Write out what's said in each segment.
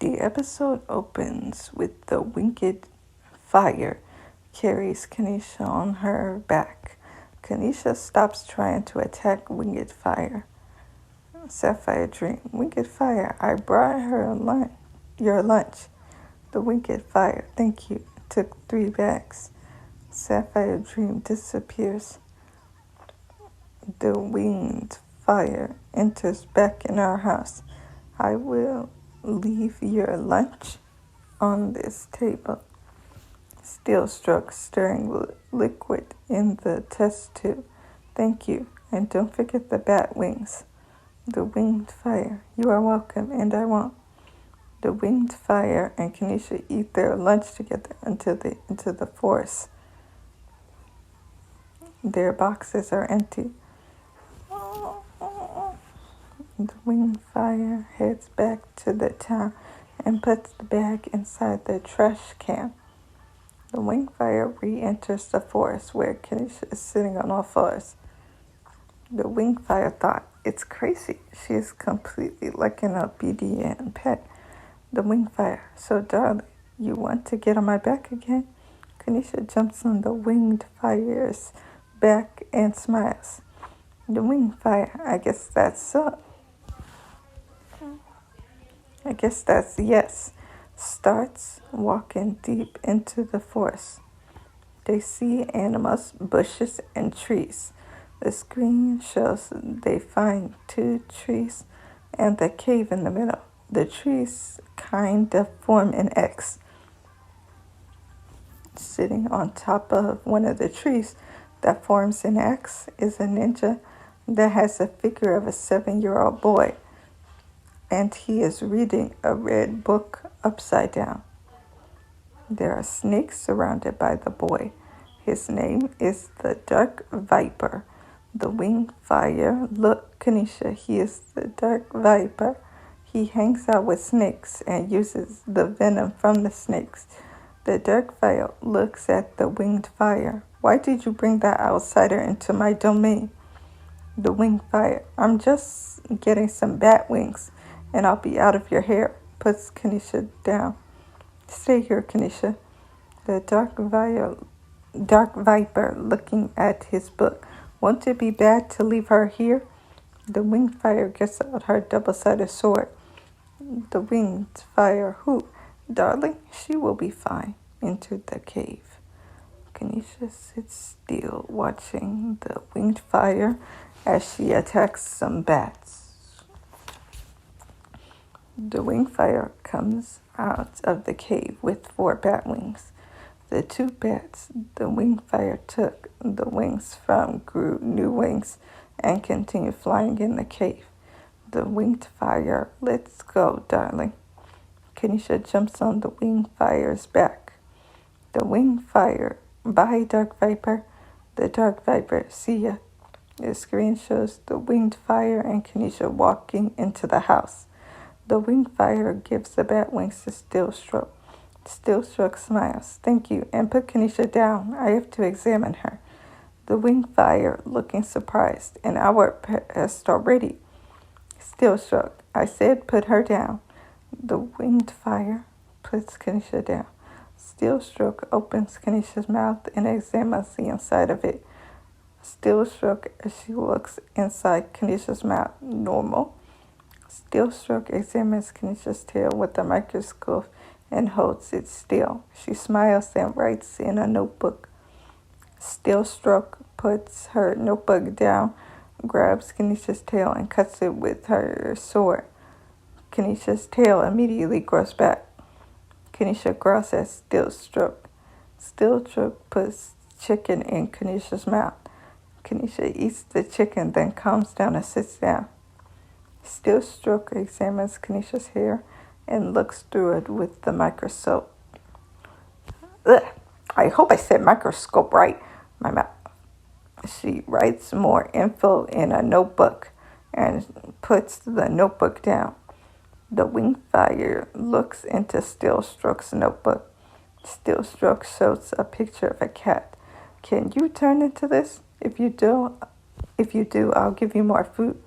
The episode opens with the winged fire carries Kanisha on her back. Kanisha stops trying to attack winged fire. Sapphire Dream. Winged fire, I brought her your lunch. The winged fire, thank you. Took 3 bags. Sapphire Dream disappears. The winged fire enters back in our house. I will leave your lunch on this table. Steel struck, stirring liquid in the test tube. Thank you, and don't forget the bat wings. The winged fire, you are welcome, and I won't. The winged fire and Kanisha eat their lunch together until they enter the forest. Their boxes are empty. The winged fire heads back to the town and puts the bag inside the trash can. The winged fire re-enters the forest where Kanisha is sitting on all fours. The winged fire thought, it's crazy. She is completely like an obedient pet. The winged fire, so darling, you want to get on my back again? Kanisha jumps on the winged fire's back and smiles. The winged fire, I guess that's yes. Starts walking deep into the forest. They see animals, bushes, and trees. The screen shows they find 2 trees and the cave in the middle. The trees kind of form an X. Sitting on top of one of the trees that forms an X is a ninja that has a figure of a 7-year-old boy, and he is reading a red book upside down. There are snakes surrounded by the boy. His name is the Dark Viper. The winged fire, look, Kanisha, he is the Dark Viper. He hangs out with snakes and uses the venom from the snakes. The Dark Fire looks at the winged fire. Why did you bring that outsider into my domain? The winged fire, I'm just getting some bat wings, and I'll be out of your hair. Puts Kanisha down. Stay here, Kanisha. The Dark Viper looking at his book. Won't it be bad to leave her here? The winged fire gets out her double-sided sword. The winged fire, who? Darling, she will be fine. Entered the cave. Kanisha sits still, watching the winged fire as she attacks some bats. The winged fire comes out of the cave with 4 bat wings. The 2 bats the winged fire took the wings from grew new wings and continued flying in the cave. The winged fire, let's go, darling. Kanisha jumps on the winged fire's back. The winged fire, bye, Dark Viper. The Dark Viper, see ya. The screen shows the winged fire and Kanisha walking into the house. The winged fire gives the bat wings to Steelstroke. Steelstroke smiles. Thank you, and put Kanisha down. I have to examine her. The winged fire, looking surprised. An hour passed already. Steelstroke, I said put her down. The winged fire puts Kanisha down. Steelstroke opens Kanisha's mouth and examines the inside of it. Steelstroke, as she looks inside Kanisha's mouth, normal. Steelstroke examines Kanisha's tail with a microscope and holds it still. She smiles and writes in a notebook. Steelstroke puts her notebook down, grabs Kanisha's tail, and cuts it with her sword. Kanisha's tail immediately grows back. Kanisha growls at Steelstroke. Steelstroke puts chicken in Kanisha's mouth. Kanisha eats the chicken, then calms down and sits down. Steelstroke examines Kanisha's hair and looks through it with the microscope. Ugh, I hope I said microscope right. My mouth. She writes more info in a notebook and puts the notebook down. The winged fire looks into Steelstroke's notebook. Steelstroke shows a picture of a cat. Can you turn into this? If you do, I'll give you more food.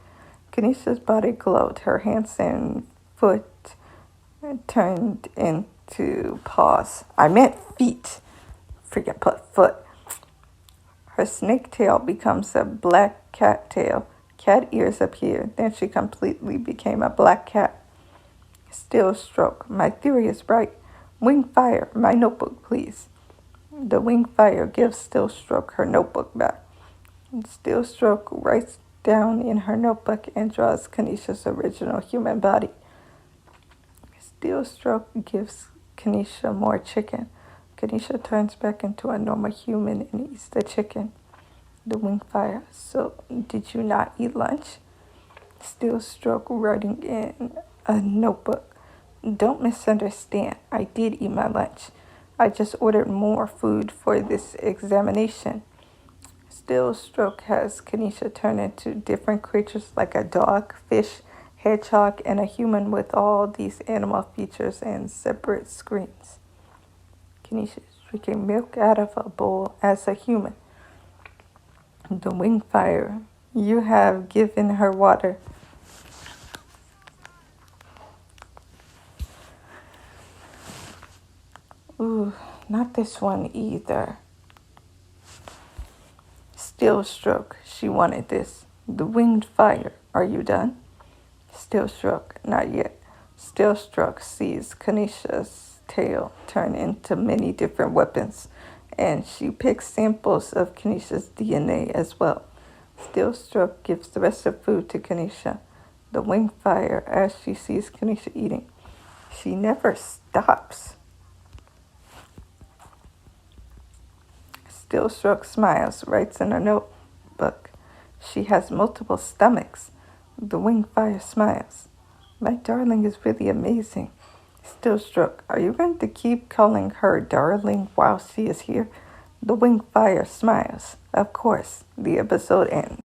Kanisha's body glowed. Her hands and foot turned into paws. I meant feet. Forget foot. Her snake tail becomes a black cat tail. Cat ears appear. Then she completely became a black cat. Still stroke. My theory is right. Wing fire. My notebook, please. The wing fire gives Still stroke her notebook back. Still stroke writes down in her notebook and draws Kanisha's original human body. Still stroke gives Kanisha more chicken. Kanisha turns back into a normal human and eats the chicken. The wing fire. So, did you not eat lunch? Still stroke writing in a notebook. Don't misunderstand. I did eat my lunch. I just ordered more food for this examination. Still stroke has Kanisha turn into different creatures like a dog, fish, hedgehog, and a human with all these animal features and separate screens. Kanisha is drinking milk out of a bowl as a human. The wing fire. You have given her water. Ooh, not this one either. Still stroke. She wanted this. The winged fire. Are you done? Still stroke. Not yet. Still stroke sees Kanisha's tail turn into many different weapons, and she picks samples of Kanisha's DNA as well. Still stroke gives the rest of food to Kanisha. The wing fire as she sees Kanisha eating. She never stops. Still stroke smiles, writes in her notebook. She has multiple stomachs. The wing fire smiles. My darling is really amazing. Still stroke, are you going to keep calling her darling while she is here? The wing fire smiles. Of course, the episode ends.